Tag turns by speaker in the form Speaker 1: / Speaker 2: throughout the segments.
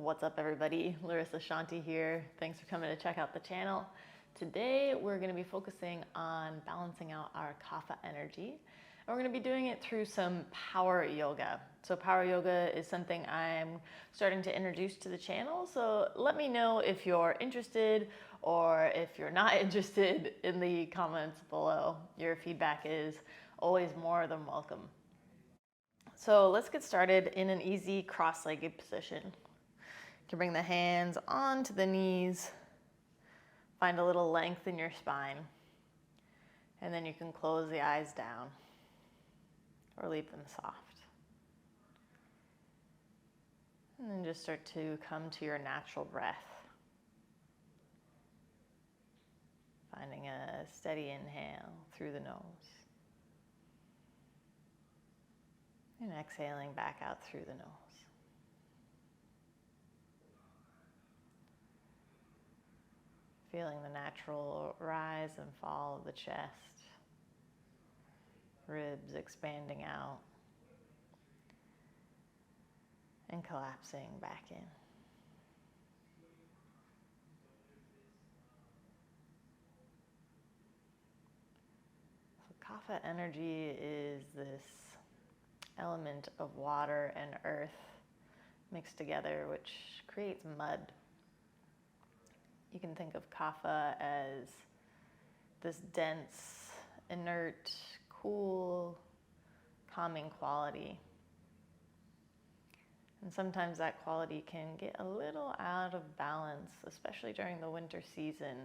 Speaker 1: What's up, everybody? Larissa Shanti here. Thanks for coming to check out the channel. Today we're going to be focusing on balancing out our Kapha energy. And we're going to be doing it through some power yoga. So power yoga is something I'm starting to introduce to the channel. So let me know if you're interested or if you're not interested in the comments below. Your feedback is always more than welcome. So let's get started in an easy cross-legged position. You can bring the hands onto the knees, find a little length in your spine, and then you can close the eyes down or leave them soft. And then just start to come to your natural breath. Finding a steady inhale through the nose. And exhaling back out through the nose. Feeling the natural rise and fall of the chest. Ribs expanding out. And collapsing back in. So Kapha energy is this element of water and earth mixed together, which creates mud. You can think of Kapha as this dense, inert, cool, calming quality. And sometimes that quality can get a little out of balance, especially during the winter season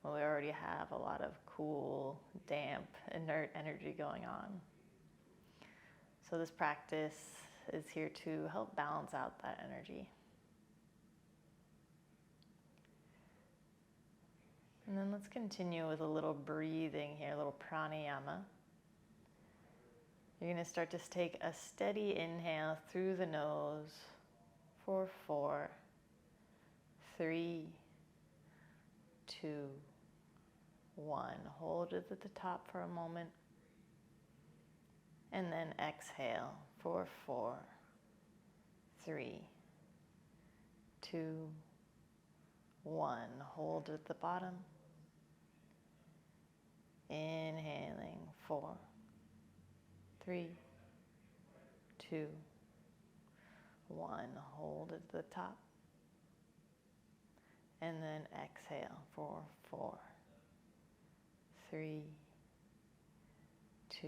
Speaker 1: when we already have a lot of cool, damp, inert energy going on. So this practice is here to help balance out that energy. And then let's continue with a little breathing here, a little pranayama. You're going to start to take a steady inhale through the nose for 4, 3, 2, 1. Hold it at the top for a moment. And then exhale for 4, 3, 2, 1. Hold at the bottom. Inhaling 4, 3, 2, 1. Hold at the top. And then exhale for 4, 3, 2,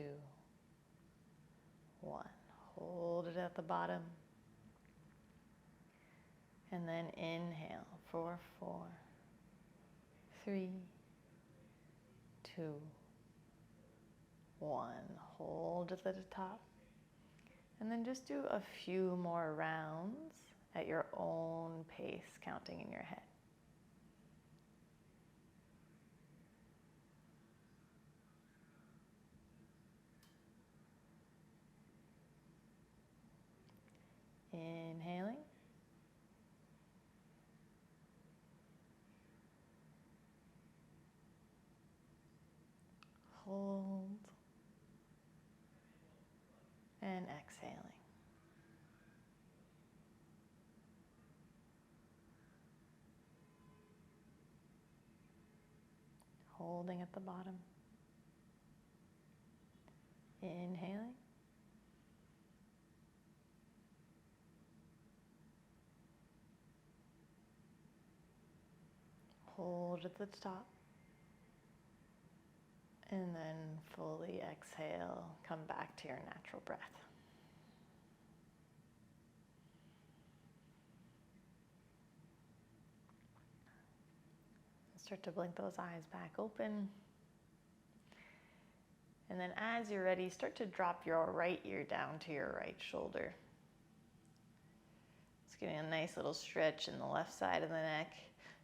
Speaker 1: 1. Hold it at the bottom. And then inhale for 4, 3, 2, 1. Hold it at the top. And then just do a few more rounds at your own pace, counting in your head. Inhaling. Hold. And exhaling. Holding at the bottom. Inhaling. Hold at the top. And then fully exhale, come back to your natural breath. Start to blink those eyes back open. And then as you're ready, start to drop your right ear down to your right shoulder. Just getting a nice little stretch in the left side of the neck.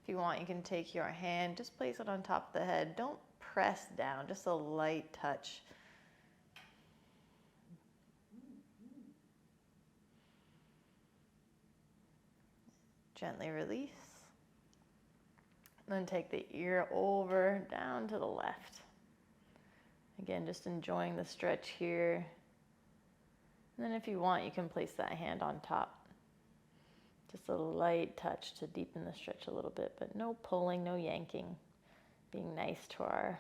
Speaker 1: If you want, you can take your hand, just place it on top of the head. Don't press down, just a light touch. Gently release. Then take the ear over, down to the left. Again, just enjoying the stretch here. And then if you want, you can place that hand on top Just a light touch to deepen the stretch a little bit, but no pulling, no yanking. Being nice to our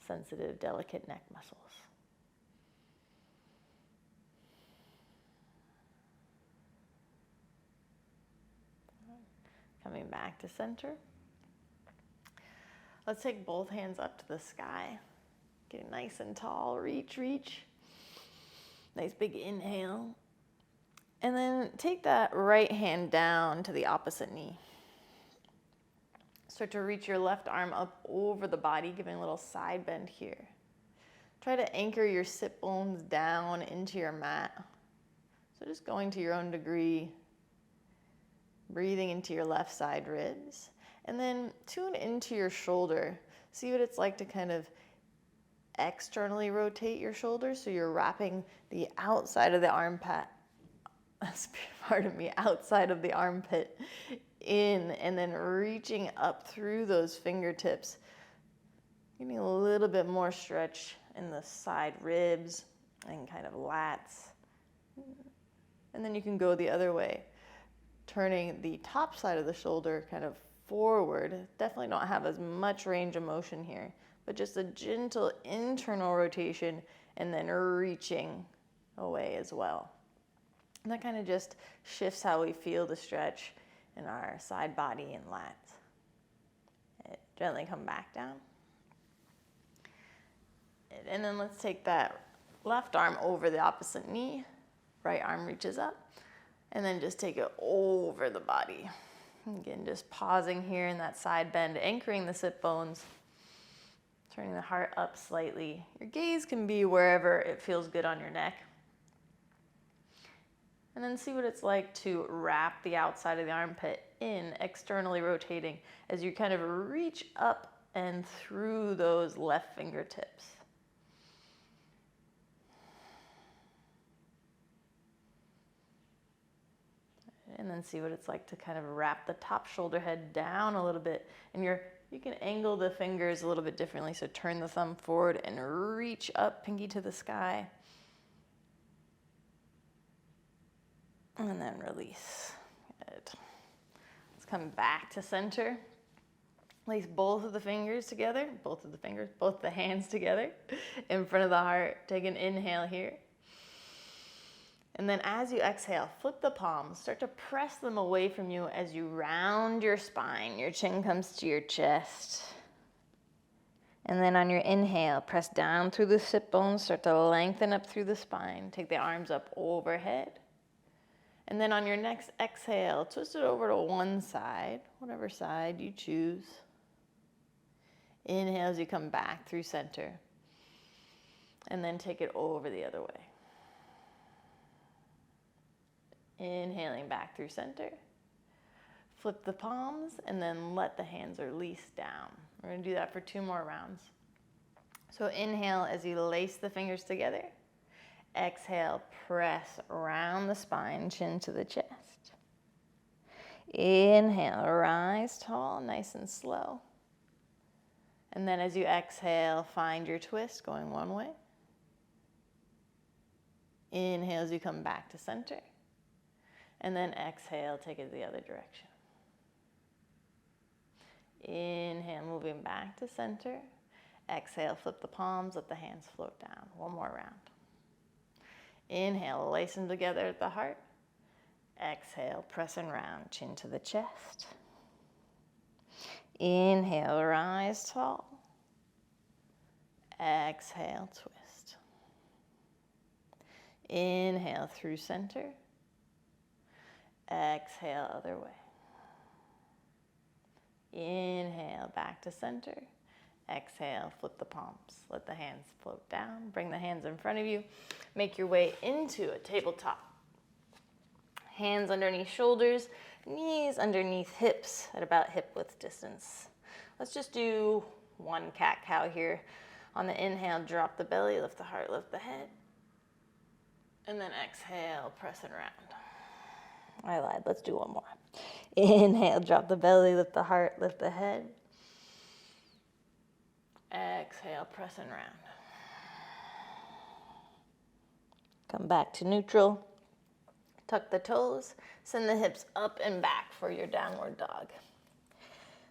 Speaker 1: sensitive, delicate neck muscles. Coming back to center. Let's take both hands up to the sky. Get nice and tall, reach, reach. Nice big inhale. And then take that right hand down to the opposite knee. Start to reach your left arm up over the body, giving a little side bend here. Try to anchor your sit bones down into your mat. So just going to your own degree. Breathing into your left side ribs. And then tune into your shoulder. See what it's like to kind of externally rotate your shoulder. So you're wrapping the outside of the armpit, outside of the armpit in, and then reaching up through those fingertips. Getting a little bit more stretch in the side ribs and kind of lats. And then you can go the other way. Turning the top side of the shoulder kind of forward. Definitely don't have as much range of motion here, but just a gentle internal rotation and then reaching away as well. And that kind of just shifts how we feel the stretch in our side body and lats. Gently come back down. And then let's take that left arm over the opposite knee. Right arm reaches up. And then just take it over the body. Again, just pausing here in that side bend, anchoring the sit bones, turning the heart up slightly. Your gaze can be wherever it feels good on your neck. And then see what it's like to wrap the outside of the armpit in, externally rotating as you kind of reach up and through those left fingertips. And then see what it's like to kind of wrap the top shoulder head down a little bit. And you can angle the fingers a little bit differently. So turn the thumb forward and reach up, pinky to the sky. And then release. Good. Let's come back to center. Place both of the fingers together, both the hands together in front of the heart. Take an inhale here. And then as you exhale, flip the palms. Start to press them away from you as you round your spine. Your chin comes to your chest. And then on your inhale, press down through the sit bones. Start to lengthen up through the spine. Take the arms up overhead. And then on your next exhale, twist it over to one side, whatever side you choose. Inhale as you come back through center. And then take it over the other way. Inhaling back through center. Flip the palms and then let the hands release down. We're going to do that for 2 more rounds. So inhale as you lace the fingers together. Exhale, press around the spine, chin to the chest. Inhale, rise tall, nice and slow. And then as you exhale, find your twist going one way. Inhale as you come back to center. And then exhale, take it the other direction. Inhale, moving back to center. Exhale, flip the palms, let the hands float down. 1 more round. Inhale, lace them together at the heart. Exhale, press and round, chin to the chest. Inhale, rise tall. Exhale, twist. Inhale through center. Exhale, other way. Inhale, back to center. Exhale, flip the palms. Let the hands float down. Bring the hands in front of you. Make your way into a tabletop. Hands underneath shoulders, knees underneath hips at about hip width distance. Let's just do 1 cat-cow here. On the inhale, drop the belly, lift the heart, lift the head. And then exhale, press and round. I lied, let's do 1 more. Inhale, drop the belly, lift the heart, lift the head. Exhale, press and round. Come back to neutral. Tuck the toes, send the hips up and back for your downward dog.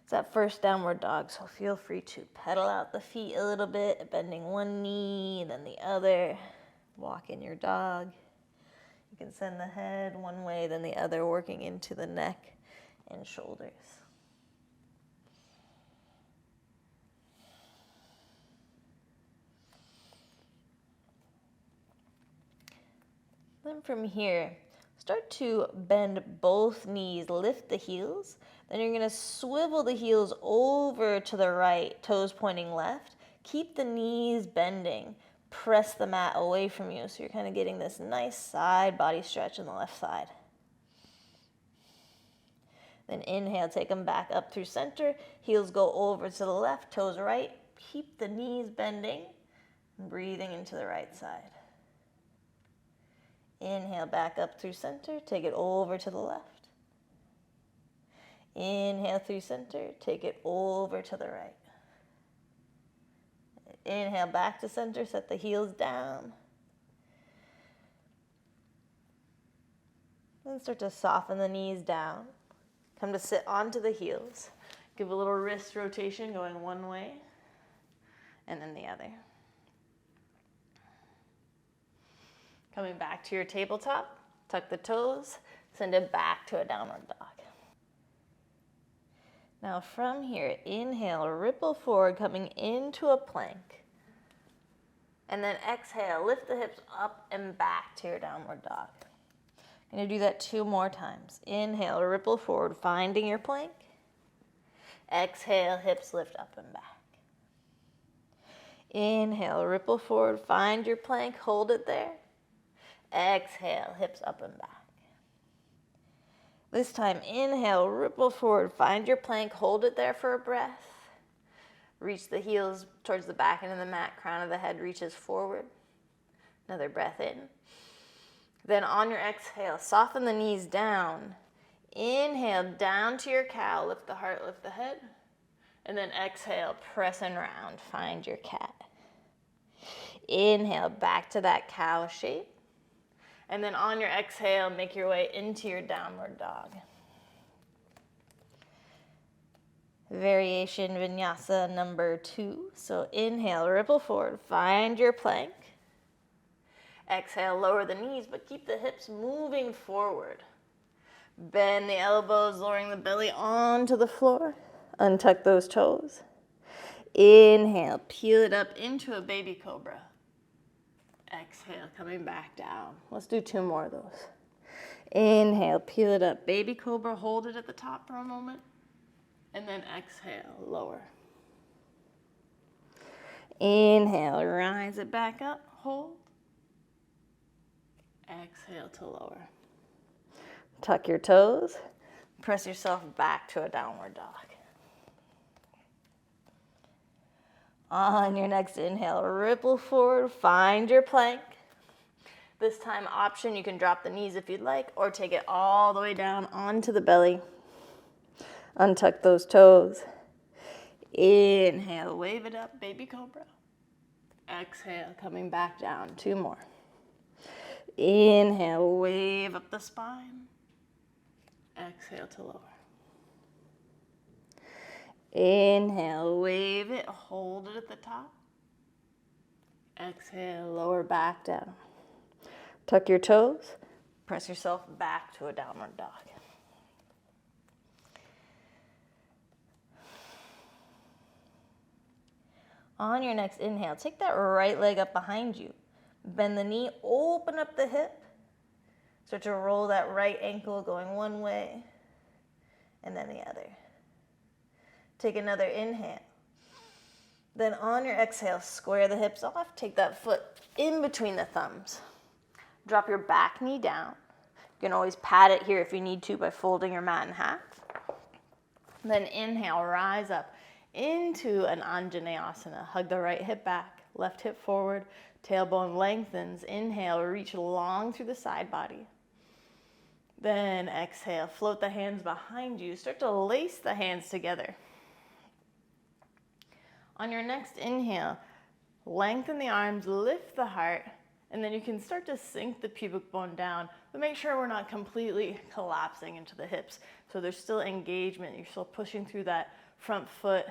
Speaker 1: It's that first downward dog, so feel free to pedal out the feet a little bit, bending one knee, then the other. Walk in your dog. You can send the head one way, then the other, working into the neck and shoulders. Then from here, start to bend both knees, lift the heels. Then you're going to swivel the heels over to the right, toes pointing left. Keep the knees bending. Press the mat away from you, so you're kind of getting this nice side body stretch on the left side. Then inhale, take them back up through center. Heels go over to the left, toes right. Keep the knees bending. Breathing into the right side. Inhale, back up through center. Take it over to the left. Inhale through center. Take it over to the right. Inhale, back to center. Set the heels down. Then start to soften the knees down. Come to sit onto the heels. Give a little wrist rotation going one way and then the other. Coming back to your tabletop, tuck the toes, send it back to a downward dog. Now from here, inhale, ripple forward, coming into a plank. And then exhale, lift the hips up and back to your downward dog. I'm going to do that 2 more times. Inhale, ripple forward, finding your plank. Exhale, hips lift up and back. Inhale, ripple forward, find your plank, hold it there. Exhale, hips up and back. This time, inhale, ripple forward, find your plank, hold it there for a breath. Reach the heels towards the back end of the mat, crown of the head reaches forward. Another breath in. Then on your exhale, soften the knees down. Inhale, down to your cow, lift the heart, lift the head. And then exhale, press and round, find your cat. Inhale, back to that cow shape. And then on your exhale, make your way into your downward dog. Variation Vinyasa number 2. So inhale, ripple forward, find your plank. Exhale, lower the knees, but keep the hips moving forward. Bend the elbows, lowering the belly onto the floor. Untuck those toes. Inhale, peel it up into a baby cobra. Exhale, coming back down. Let's do 2 more of those. Inhale, peel it up. Baby cobra, hold it at the top for a moment. And then exhale, lower. Inhale, rise it back up, hold. Exhale to lower. Tuck your toes. Press yourself back to a downward dog. On your next inhale, ripple forward, find your plank. This time option, you can drop the knees if you'd like, or take it all the way down onto the belly. Untuck those toes. Inhale, wave it up, baby cobra. Exhale, coming back down. 2 more. Inhale, wave up the spine. Exhale to lower. Inhale, wave it, hold it at the top. Exhale, lower back down. Tuck your toes, press yourself back to a downward dog. On your next inhale, take that right leg up behind you. Bend the knee, open up the hip. Start to roll that right ankle going one way and then the other. Take another inhale. Then on your exhale, square the hips off. Take that foot in between the thumbs. Drop your back knee down. You can always pad it here if you need to by folding your mat in half. Then inhale, rise up into an Anjaneyasana. Hug the right hip back, left hip forward, tailbone lengthens. Inhale, reach long through the side body. Then exhale, float the hands behind you. Start to lace the hands together. On your next inhale, lengthen the arms, lift the heart, and then you can start to sink the pubic bone down, but make sure we're not completely collapsing into the hips. So there's still engagement. You're still pushing through that front foot,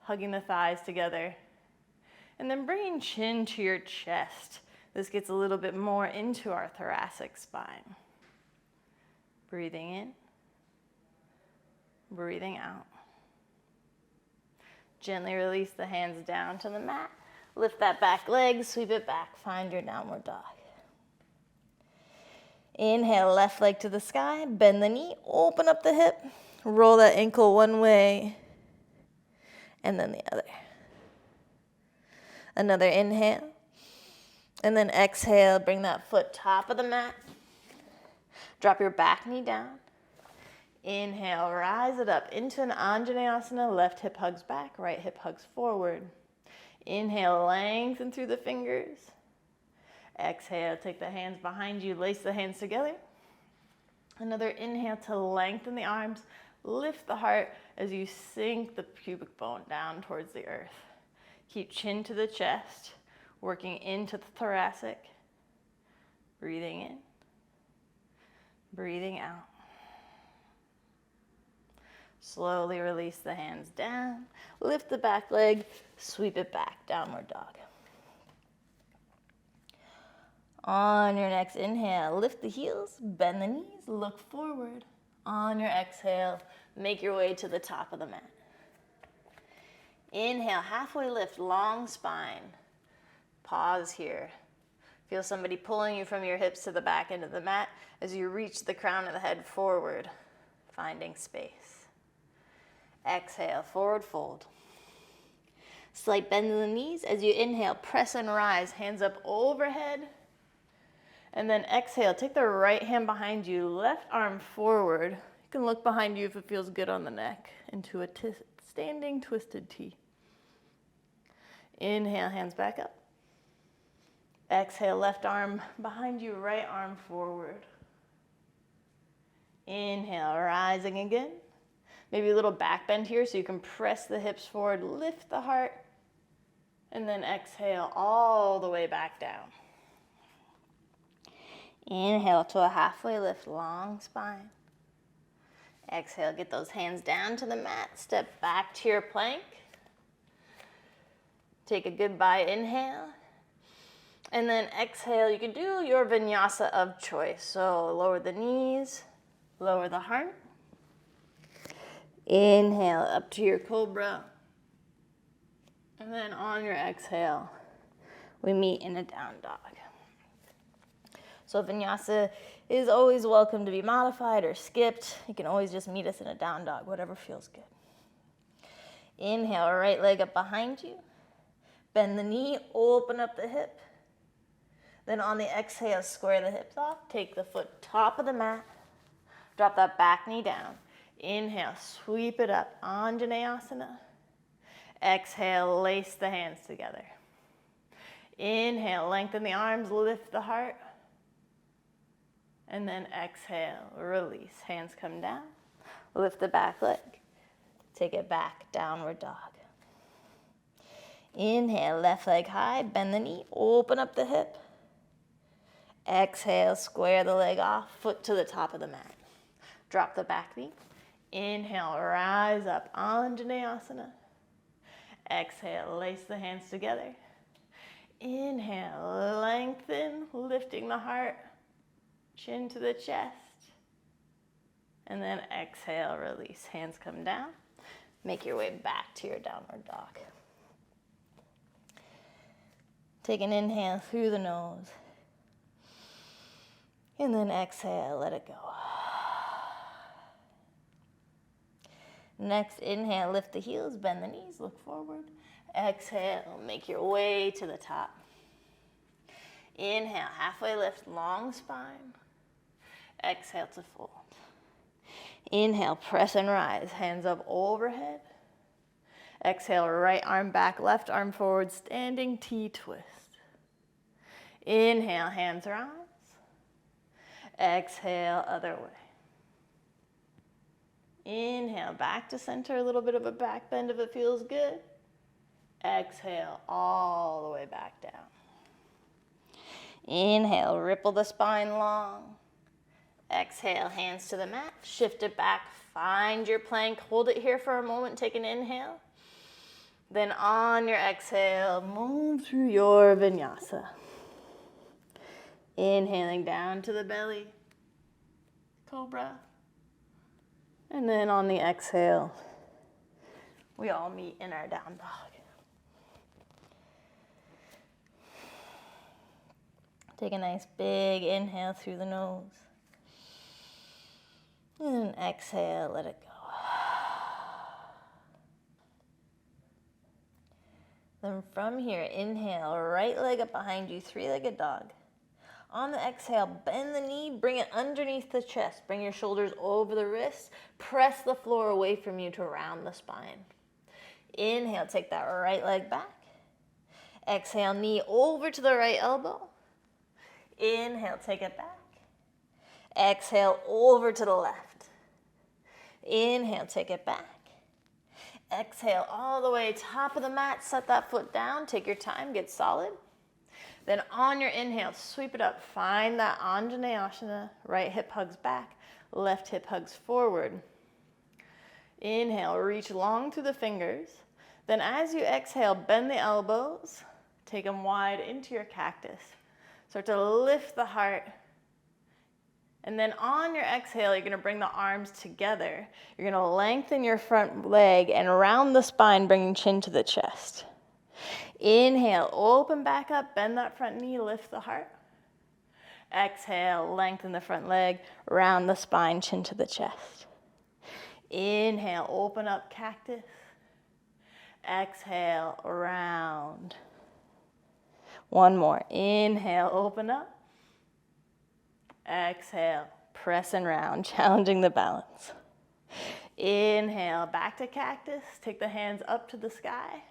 Speaker 1: hugging the thighs together. And then bringing chin to your chest. This gets a little bit more into our thoracic spine. Breathing in, breathing out. Gently release the hands down to the mat. Lift that back leg, sweep it back, find your downward dog. Inhale, left leg to the sky, bend the knee, open up the hip, roll that ankle one way, and then the other. Another inhale, and then exhale, bring that foot top of the mat. Drop your back knee down. Inhale, rise it up into an Anjaneyasana, left hip hugs back, right hip hugs forward. Inhale, lengthen through the fingers. Exhale, take the hands behind you, lace the hands together. Another inhale to lengthen the arms, lift the heart as you sink the pubic bone down towards the earth. Keep chin to the chest, working into the thoracic. Breathing in, breathing out. Slowly release the hands down, lift the back leg, sweep it back, downward dog. On your next inhale, lift the heels, bend the knees, look forward. On your exhale, make your way to the top of the mat. Inhale, halfway lift, long spine. Pause here. Feel somebody pulling you from your hips to the back end of the mat as you reach the crown of the head forward, finding space. Exhale, forward fold. Slight bend in the knees as you inhale, press and rise, hands up overhead. And then exhale, take the right hand behind you, left arm forward. You can look behind you if it feels good on the neck, into a standing twisted T. Inhale, hands back up. Exhale, left arm behind you, right arm forward. Inhale, rising again. Maybe a little back bend here so you can press the hips forward, lift the heart, and then exhale all the way back down. Inhale to a halfway lift, long spine. Exhale, get those hands down to the mat, step back to your plank. Take a goodbye inhale. And then exhale, you can do your vinyasa of choice. So lower the knees, lower the heart. Inhale up to your Cobra. And then on your exhale, we meet in a down dog. So vinyasa is always welcome to be modified or skipped. You can always just meet us in a down dog, whatever feels good. Inhale, right leg up behind you. Bend the knee, open up the hip. Then on the exhale, square the hips off. Take the foot top of the mat. Drop that back knee down. Inhale, sweep it up, Anjaneyasana. Exhale, lace the hands together. Inhale, lengthen the arms, lift the heart. And then exhale, release. Hands come down. Lift the back leg. Take it back, downward dog. Inhale, left leg high, bend the knee, open up the hip. Exhale, square the leg off, foot to the top of the mat. Drop the back knee. Inhale, rise up, Anjaneyasana. Exhale, lace the hands together. Inhale, lengthen, lifting the heart, chin to the chest. And then exhale, release. Hands come down. Make your way back to your downward dog. Take an inhale through the nose. And then exhale, let it go. Next, inhale, lift the heels, bend the knees, look forward. Exhale, make your way to the top. Inhale, halfway lift, long spine. Exhale to fold. Inhale, press and rise, hands up overhead. Exhale, right arm back, left arm forward, standing T twist. Inhale, hands rise. Exhale, other way. Inhale, back to center, a little bit of a back bend if it feels good. Exhale, all the way back down. Inhale, ripple the spine long. Exhale, hands to the mat, shift it back, find your plank, hold it here for a moment, take an inhale. Then on your exhale, move through your vinyasa. Inhaling down to the belly, Cobra. And then on the exhale, we all meet in our down dog. Take a nice big inhale through the nose. And exhale, let it go. Then from here, inhale, right leg up behind you, three-legged dog. On the exhale, bend the knee, bring it underneath the chest. Bring your shoulders over the wrists. Press the floor away from you to round the spine. Inhale, take that right leg back. Exhale, knee over to the right elbow. Inhale, take it back. Exhale, over to the left. Inhale, take it back. Exhale, all the way top of the mat, set that foot down. Take your time, get solid. Then on your inhale, sweep it up. Find that Anjaneyasana. Right hip hugs back, left hip hugs forward. Inhale, reach long through the fingers. Then as you exhale, bend the elbows. Take them wide into your cactus. Start to lift the heart. And then on your exhale, you're gonna bring the arms together. You're gonna lengthen your front leg and round the spine, bringing chin to the chest. Inhale, open back up, bend that front knee, lift the heart. Exhale, lengthen the front leg, round the spine, chin to the chest. Inhale, open up, cactus. Exhale, round. One more. Inhale, open up. Exhale, press and round, challenging the balance. Inhale, back to cactus. Take the hands up to the sky.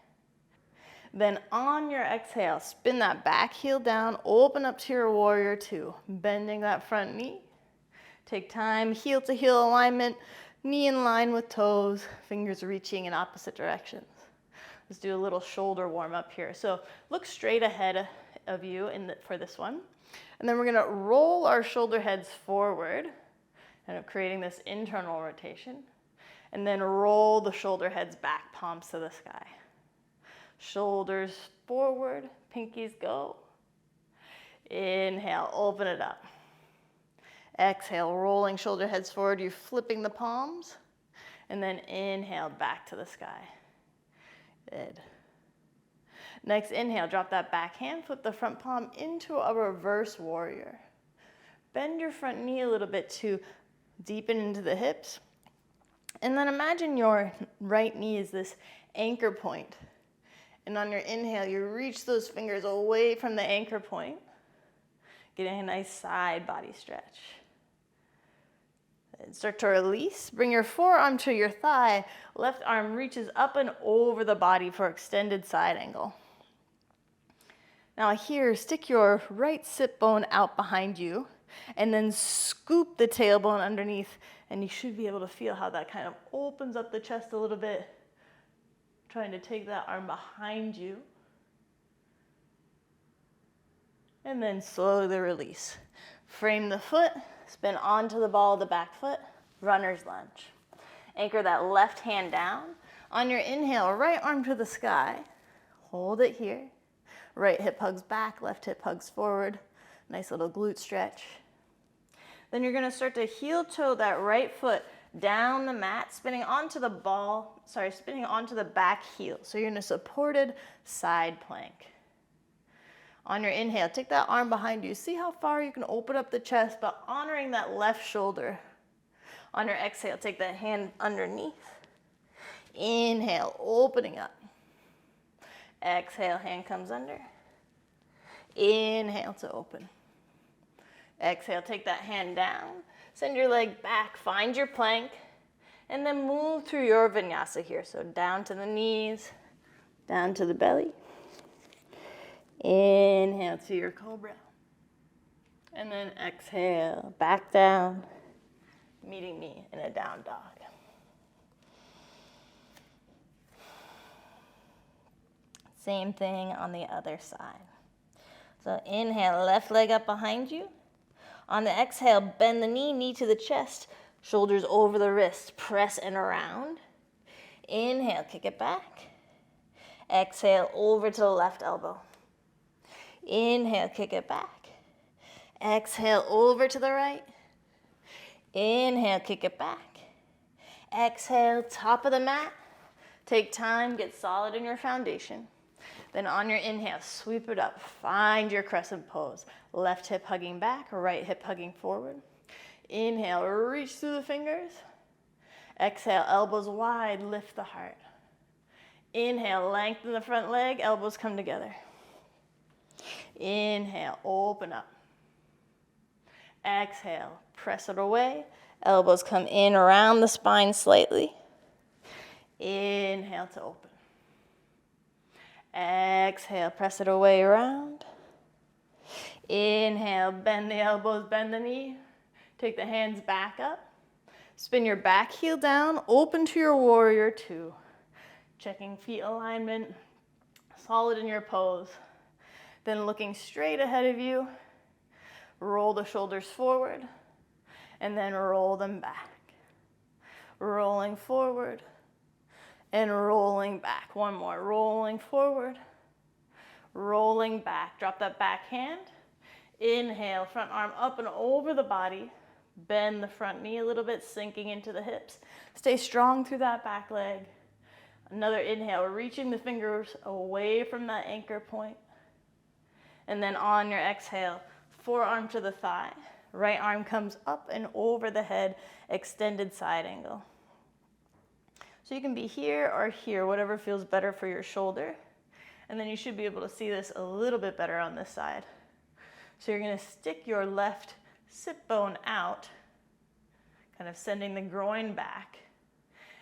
Speaker 1: Then on your exhale, spin that back heel down, open up to your warrior two, bending that front knee. Take time, heel to heel alignment, knee in line with toes, fingers reaching in opposite directions. Let's do a little shoulder warm up here. So look straight ahead of you for this one. And then we're gonna roll our shoulder heads forward, kind of creating this internal rotation. And then roll the shoulder heads back, palms to the sky. Shoulders forward, pinkies go. Inhale, open it up. Exhale, rolling shoulder heads forward, you're flipping the palms. And then inhale, back to the sky. Good. Next, inhale, drop that back hand, flip the front palm into a reverse warrior. Bend your front knee a little bit to deepen into the hips. And then imagine your right knee is this anchor point. And on your inhale, you reach those fingers away from the anchor point, getting a nice side body stretch. And start to release. Bring your forearm to your thigh. Left arm reaches up and over the body for extended side angle. Now here, stick your right sit bone out behind you and then scoop the tailbone underneath, and you should be able to feel how that kind of opens up the chest a little bit. Trying to take that arm behind you. And then slowly release. Frame the foot, spin onto the ball of the back foot, runner's lunge. Anchor that left hand down. On your inhale, right arm to the sky. Hold it here. Right hip hugs back, left hip hugs forward. Nice little glute stretch. Then you're gonna start to heel toe that right foot down the mat, spinning onto the back heel. So you're in a supported side plank. On your inhale, take that arm behind you. See how far you can open up the chest, but honoring that left shoulder. On your exhale, take that hand underneath. Inhale, opening up. Exhale, hand comes under. Inhale to open. Exhale, take that hand down. Send your leg back, find your plank, and then move through your vinyasa here. So down to the knees, down to the belly. Inhale to your cobra. And then exhale, back down, meeting me in a down dog. Same thing on the other side. So inhale, left leg up behind you.
Speaker 2: On the exhale, bend the knee, knee to the chest, shoulders over the wrist, press and around. Inhale, kick it back. Exhale, over to the left elbow. Inhale, kick it back. Exhale, over to the right. Inhale, kick it back. Exhale, top of the mat. Take time, get solid in your foundation. Then on your inhale, sweep it up. Find your crescent pose. Left hip hugging back, right hip hugging forward. Inhale, reach through the fingers. Exhale, elbows wide, lift the heart. Inhale, lengthen the front leg, elbows come together. Inhale, open up. Exhale, press it away. Elbows come in around the spine slightly. Inhale to open. Exhale, press it away around. Inhale, bend the elbows, bend the knee. Take the hands back up. Spin your back heel down, open to your warrior two. Checking feet alignment, solid in your pose. Then looking straight ahead of you, roll the shoulders forward, and then roll them back. Rolling forward, and rolling back. One more, rolling forward, rolling back. Drop that back hand. Inhale, front arm up and over the body. Bend the front knee a little bit, sinking into the hips. Stay strong through that back leg. Another inhale, reaching the fingers away from that anchor point. And then on your exhale, forearm to the thigh. Right arm comes up and over the head, extended side angle. So you can be here or here, whatever feels better for your shoulder. And then you should be able to see this a little bit better on this side. So you're going to stick your left sit bone out, kind of sending the groin back.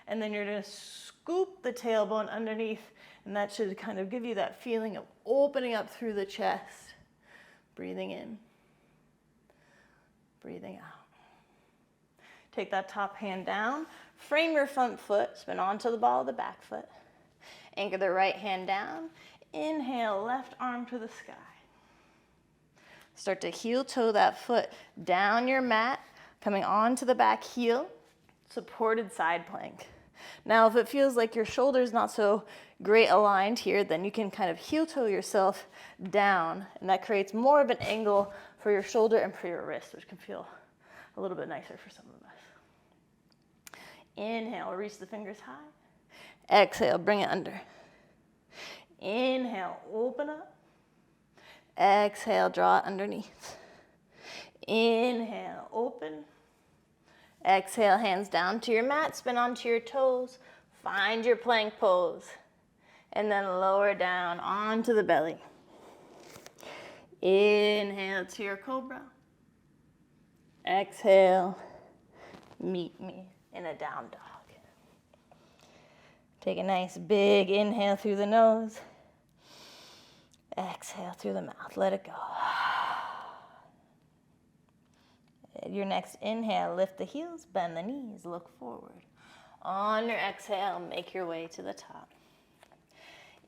Speaker 2: And then you're going to scoop the tailbone underneath, and that should kind of give you that feeling of opening up through the chest. Breathing in, breathing out. Take that top hand down, frame your front foot, spin onto the ball of the back foot. Anchor the right hand down. Inhale, left arm to the sky. Start to heel toe that foot down your mat, coming onto the back heel, supported side plank. Now, if it feels like your shoulder's not so great aligned here, then you can kind of heel toe yourself down, and that creates more of an angle for your shoulder and for your wrist, which can feel a little bit nicer for some of us. Inhale, reach the fingers high. Exhale, bring it under. Inhale, open up. Exhale, draw it underneath. Inhale, open. Exhale, hands down to your mat, spin onto your toes. Find your plank pose. And then lower down onto the belly. Inhale to your cobra. Exhale, meet me in a down dog. Take a nice big inhale through the nose. Exhale through the mouth, let it go. Your next inhale, lift the heels, bend the knees, look forward. On your exhale, make your way to the top.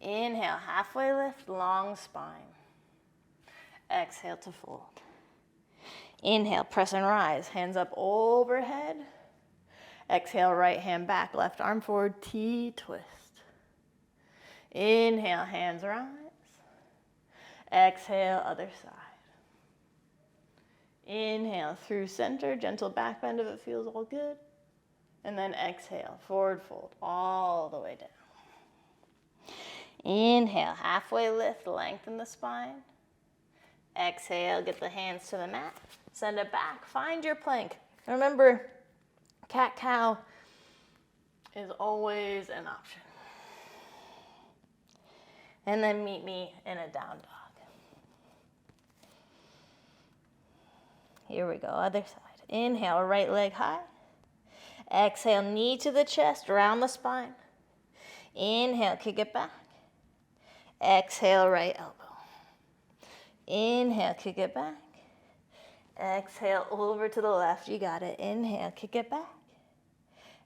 Speaker 2: Inhale, halfway lift, long spine. Exhale to fold. Inhale, press and rise, hands up overhead. Exhale, right hand back, left arm forward, T-twist. Inhale, hands rise. Exhale, other side. Inhale through center, gentle back bend if it feels all good. And then exhale, forward fold, all the way down. Inhale, halfway lift, lengthen the spine. Exhale, get the hands to the mat. Send it back, find your plank. Remember, cat-cow is always an option. And then meet me in a down dog. Here we go, other side. Inhale, right leg high. Exhale, knee to the chest, round the spine. Inhale, kick it back. Exhale, right elbow. Inhale, kick it back. Exhale, over to the left, you got it. Inhale, kick it back.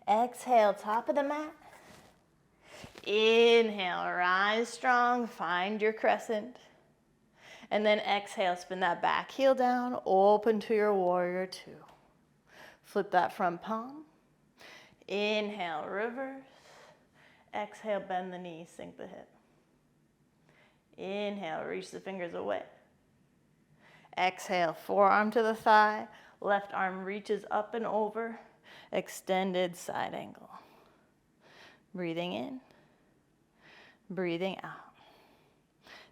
Speaker 2: Exhale, top of the mat. Inhale, rise strong, find your crescent. And then exhale, spin that back heel down, open to your warrior two. Flip that front palm. Inhale, reverse. Exhale, bend the knees, sink the hip. Inhale, reach the fingers away. Exhale, forearm to the thigh. Left arm reaches up and over. Extended side angle. Breathing in. Breathing out.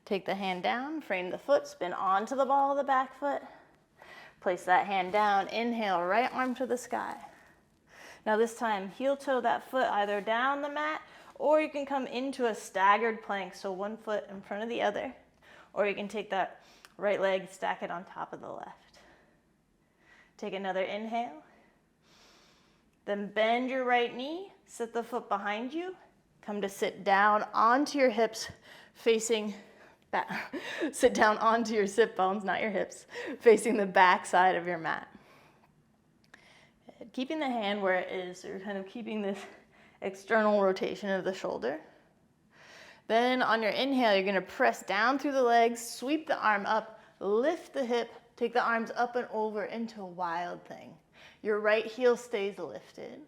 Speaker 2: Take the hand down, frame the foot, spin onto the ball of the back foot. Place that hand down, inhale, right arm to the sky. Now this time, heel toe that foot either down the mat, or you can come into a staggered plank, so one foot in front of the other. Or you can take that right leg, stack it on top of the left. Take another inhale. Then bend your right knee, sit the foot behind you. Come to sit down onto your hips, facing back. Sit down onto your sit bones, not your hips, facing the back side of your mat. Keeping the hand where it is, so you're kind of keeping this external rotation of the shoulder. Then on your inhale, you're gonna press down through the legs, sweep the arm up, lift the hip, take the arms up and over into a wild thing. Your right heel stays lifted.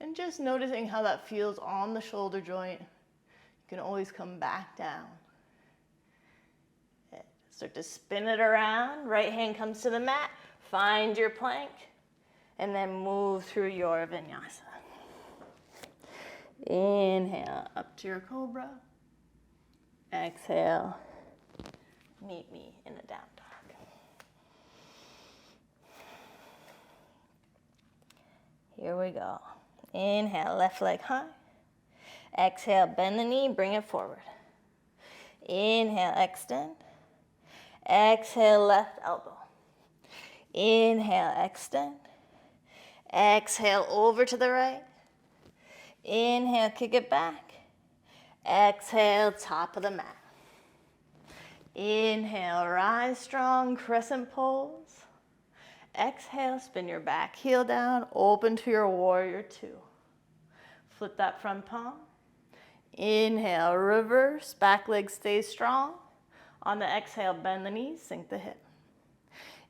Speaker 2: And just noticing how that feels on the shoulder joint. You can always come back down. Start to spin it around. Right hand comes to the mat. Find your plank. And then move through your vinyasa. Inhale, up to your cobra. Exhale, meet me in a down dog. Here we go. Inhale, left leg high. Exhale, bend the knee, bring it forward. Inhale, extend. Exhale, left elbow. Inhale, extend. Exhale, over to the right. Inhale, kick it back. Exhale, top of the mat. Inhale, rise strong, crescent pose. Exhale, spin your back heel down, open to your warrior two. Flip that front palm. Inhale, reverse, back leg stays strong. On the exhale, bend the knees, sink the hip.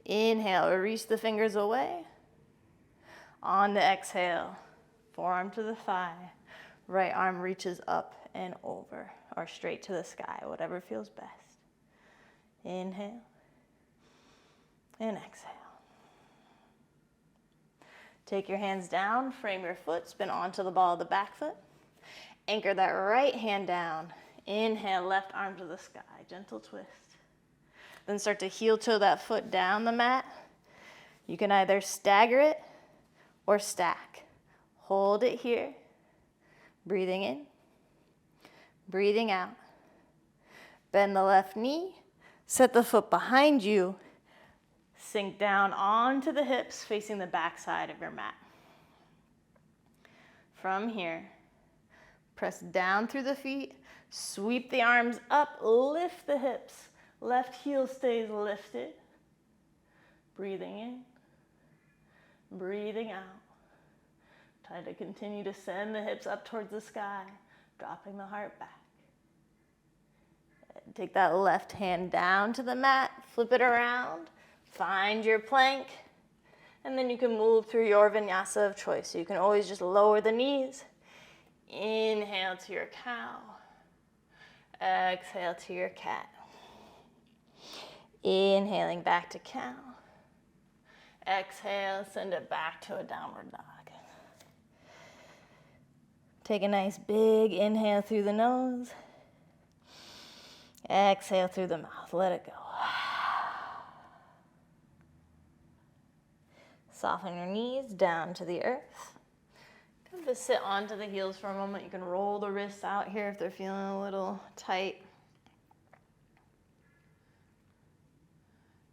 Speaker 2: Inhale, reach the fingers away. On the exhale, forearm to the thigh. Right arm reaches up and over, or straight to the sky, whatever feels best. Inhale and exhale. Take your hands down, frame your foot, spin onto the ball of the back foot. Anchor that right hand down. Inhale, left arm to the sky, gentle twist. Then start to heel toe that foot down the mat. You can either stagger it or stack. Hold it here. Breathing in, breathing out. Bend the left knee, set the foot behind you, sink down onto the hips facing the back side of your mat. From here, press down through the feet, sweep the arms up, lift the hips. Left heel stays lifted. Breathing in, breathing out. Try to continue to send the hips up towards the sky, dropping the heart back. Take that left hand down to the mat, flip it around, find your plank, and then you can move through your vinyasa of choice. So you can always just lower the knees. Inhale to your cow. Exhale to your cat. Inhaling back to cow. Exhale, send it back to a downward dog. Take a nice big inhale through the nose. Exhale through the mouth. Let it go. Soften your knees down to the earth. Come to sit onto the heels for a moment. You can roll the wrists out here if they're feeling a little tight.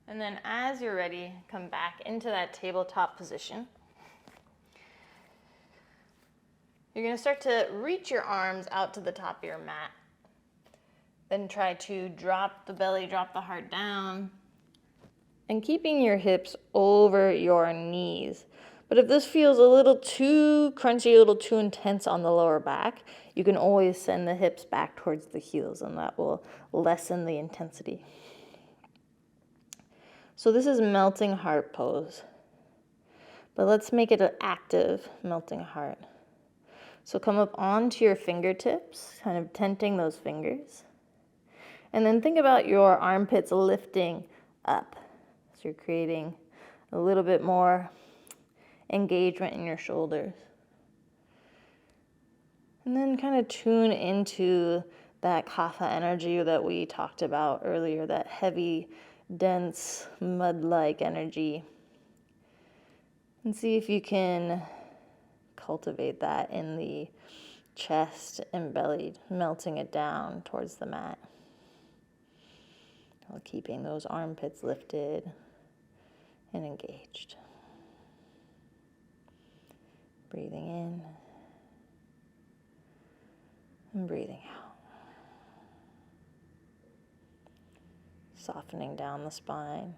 Speaker 2: And then as you're ready, come back into that tabletop position. You're going to start to reach your arms out to the top of your mat. Then try to drop the belly, drop the heart down. And keeping your hips over your knees. But if this feels a little too crunchy, a little too intense on the lower back, you can always send the hips back towards the heels, and that will lessen the intensity. So this is melting heart pose, but let's make it an active melting heart. So come up onto your fingertips, kind of tenting those fingers. And then think about your armpits lifting up. So you're creating a little bit more engagement in your shoulders. And then kind of tune into that kapha energy that we talked about earlier, that heavy, dense, mud-like energy. And see if you can cultivate that in the chest and belly, melting it down towards the mat, while keeping those armpits lifted and engaged. Breathing in and breathing out. Softening down the spine.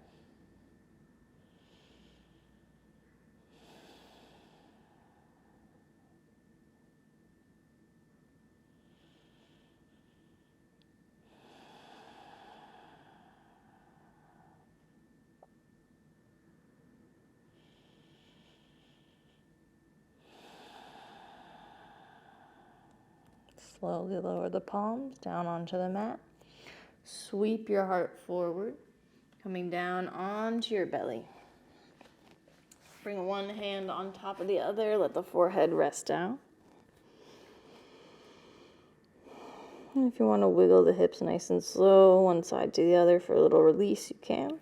Speaker 2: Slowly lower the palms down onto the mat. Sweep your heart forward, coming down onto your belly. Bring one hand on top of the other. Let the forehead rest down. And if you want to wiggle the hips nice and slow, one side to the other for a little release, you can.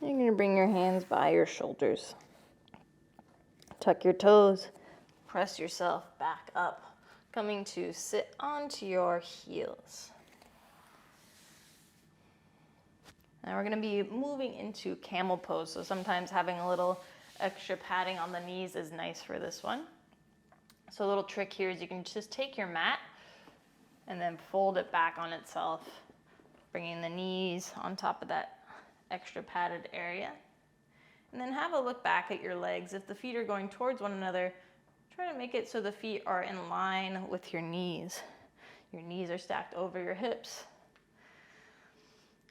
Speaker 2: You're going to bring your hands by your shoulders. Tuck your toes. Press yourself back up. Coming to sit onto your heels. Now we're going to be moving into camel pose. So sometimes having a little extra padding on the knees is nice for this one. So a little trick here is you can just take your mat and then fold it back on itself, bringing the knees on top of that extra padded area. And then have a look back at your legs. If the feet are going towards one another, try to make it so the feet are in line with your knees. Your knees are stacked over your hips.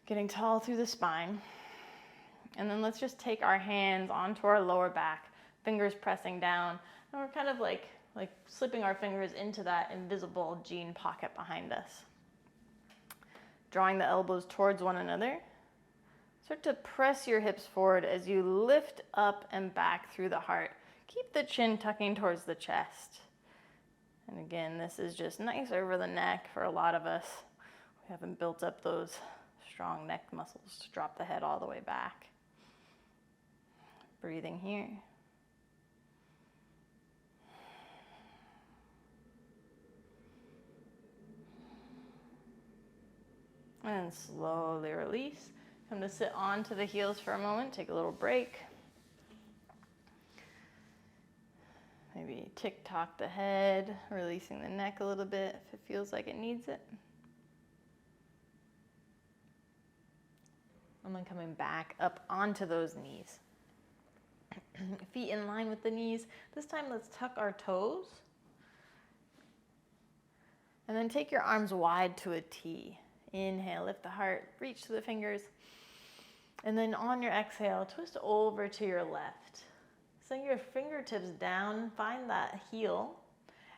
Speaker 2: Getting tall through the spine. And then let's just take our hands onto our lower back, fingers pressing down. And we're kind of like slipping our fingers into that invisible jean pocket behind us. Drawing the elbows towards one another. Start to press your hips forward as you lift up and back through the heart. Keep the chin tucking towards the chest. And again, this is just nice over the neck for a lot of us. We haven't built up those strong neck muscles to drop the head all the way back. Breathing here. And slowly release. Come to sit onto the heels for a moment. Take a little break. Maybe tick-tock the head, releasing the neck a little bit if it feels like it needs it. And then coming back up onto those knees. Feet in line with the knees. This time let's tuck our toes. And then take your arms wide to a T. Inhale, lift the heart, reach to the fingers. And then on your exhale, twist over to your left. Send your fingertips down, find that heel.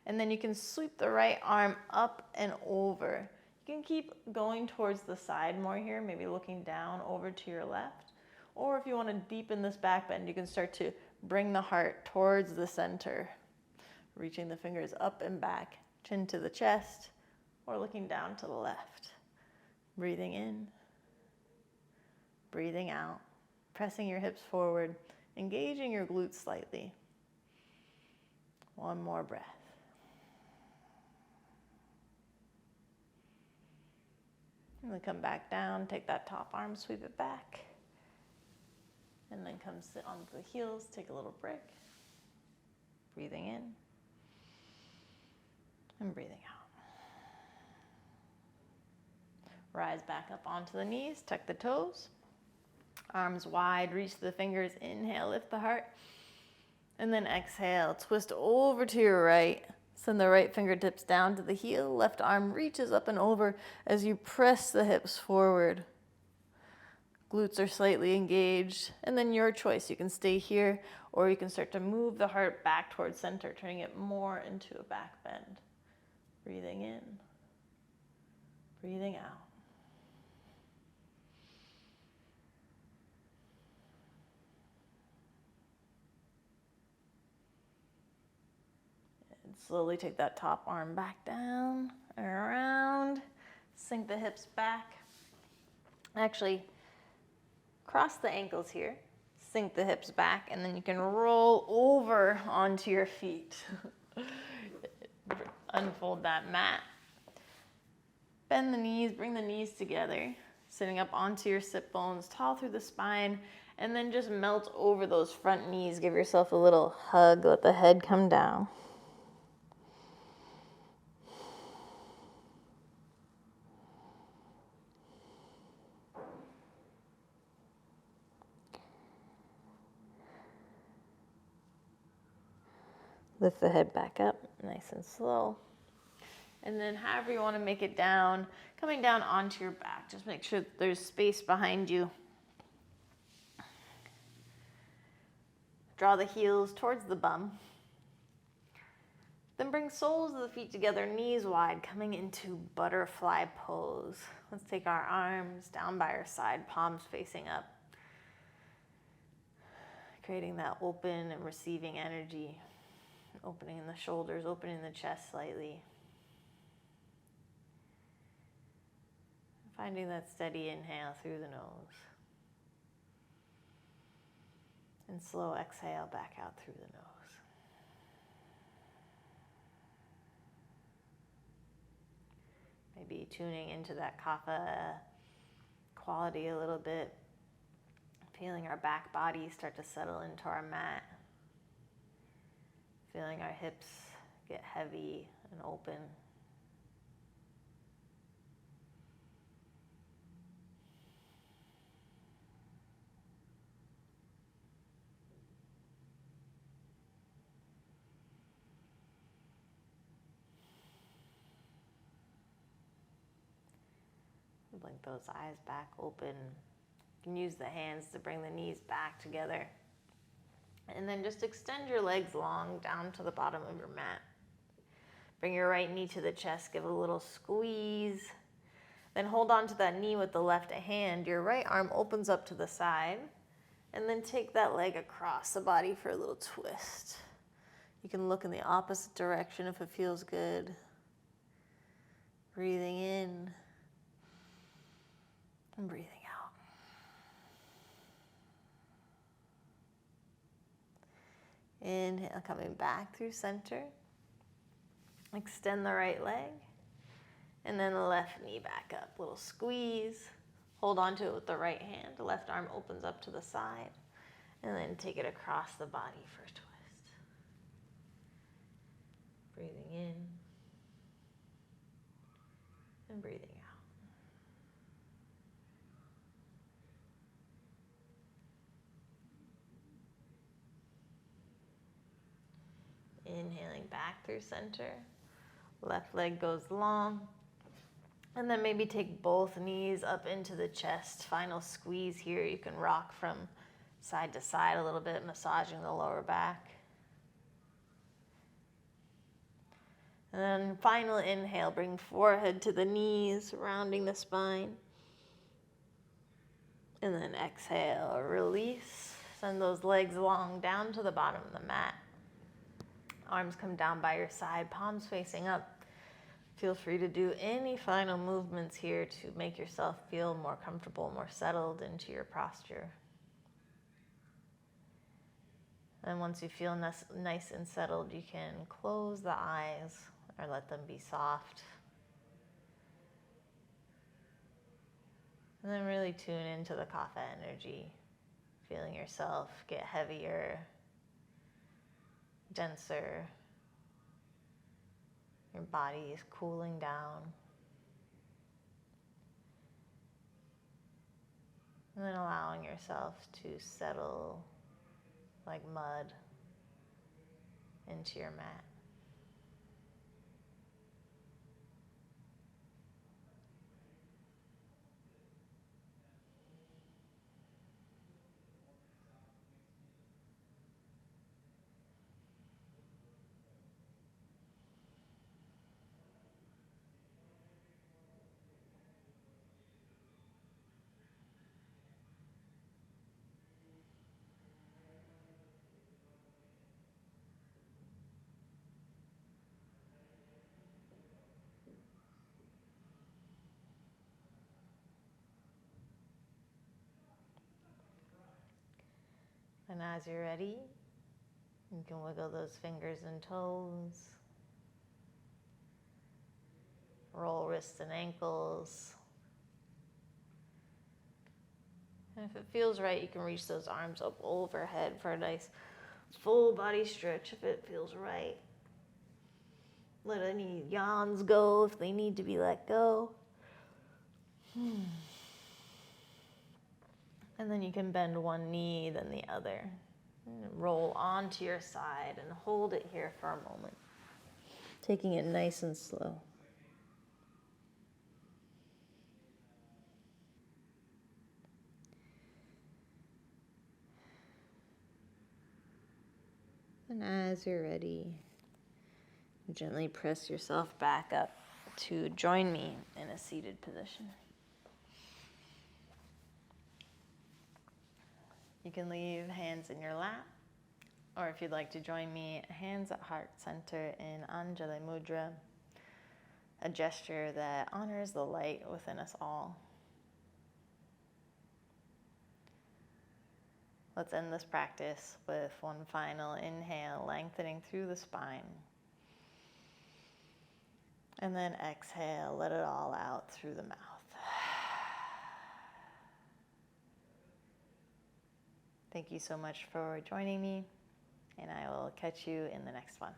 Speaker 2: And then you can sweep the right arm up and over. You can keep going towards the side more here, maybe looking down over to your left. Or if you want to deepen this back bend, you can start to bring the heart towards the center. Reaching the fingers up and back, chin to the chest, or looking down to the left. Breathing in, breathing out, pressing your hips forward, engaging your glutes slightly. One more breath. And then come back down, take that top arm, sweep it back. And then come sit on the heels, take a little break. Breathing in and breathing out. Rise back up onto the knees, tuck the toes. Arms wide, reach the fingers. Inhale, lift the heart. And then exhale, twist over to your right. Send the right fingertips down to the heel. Left arm reaches up and over as you press the hips forward. Glutes are slightly engaged. And then your choice. You can stay here or you can start to move the heart back towards center, turning it more into a back bend. Breathing in, breathing out. Slowly take that top arm back down and around. Sink the hips back. Actually, cross the ankles here. Sink the hips back, and then you can roll over onto your feet. Unfold that mat. Bend the knees, bring the knees together. Sitting up onto your sit bones, tall through the spine, and then just melt over those front knees. Give yourself a little hug. Let the head come down. Lift the head back up, nice and slow. And then however you want to make it down, coming down onto your back. Just make sure that there's space behind you. Draw the heels towards the bum. Then bring soles of the feet together, knees wide, coming into butterfly pose. Let's take our arms down by our side, palms facing up. Creating that open and receiving energy. Opening the shoulders, opening the chest slightly. Finding that steady inhale through the nose. And slow exhale back out through the nose. Maybe tuning into that kapha quality a little bit. Feeling our back body start to settle into our mat. Feeling our hips get heavy and open. Blink those eyes back open. You can use the hands to bring the knees back together. And then just extend your legs long down to the bottom of your mat. Bring your right knee to the chest, give it a little squeeze. Then hold on to that knee with the left hand. Your right arm opens up to the side. And then take that leg across the body for a little twist. You can look in the opposite direction if it feels good. Breathing in and breathing out. Inhale, coming back through center. Extend the right leg. And then the left knee back up. Little squeeze. Hold on to it with the right hand. The left arm opens up to the side. And then take it across the body for a twist. Breathing in. And breathing out. Inhaling back through center. Left leg goes long. And then maybe take both knees up into the chest. Final squeeze here. You can rock from side to side a little bit, massaging the lower back. And then final inhale, bring forehead to the knees, rounding the spine. And then exhale, release. Send those legs long down to the bottom of the mat. Arms come down by your side, palms facing up. Feel free to do any final movements here to make yourself feel more comfortable, more settled into your posture. And once you feel nice and settled, you can close the eyes or let them be soft. And then really tune into the kapha energy, feeling yourself get heavier, denser. Your body is cooling down.
Speaker 1: And then allowing yourself to settle like mud into your mat. And as you're ready, you can wiggle those fingers and toes. Roll wrists and ankles. And if it feels right, you can reach those arms up overhead for a nice full body stretch if it feels right. Let any yawns go if they need to be let go. And then you can bend one knee, then the other. And roll onto your side and hold it here for a moment. Taking it nice and slow. And as you're ready, gently press yourself back up to join me in a seated position. You can leave hands in your lap, or if you'd like to join me, hands at heart center in Anjali Mudra, a gesture that honors the light within us all. Let's end this practice with one final inhale, lengthening through the spine. And then exhale, let it all out through the mouth. Thank you so much for joining me, and I will catch you in the next one.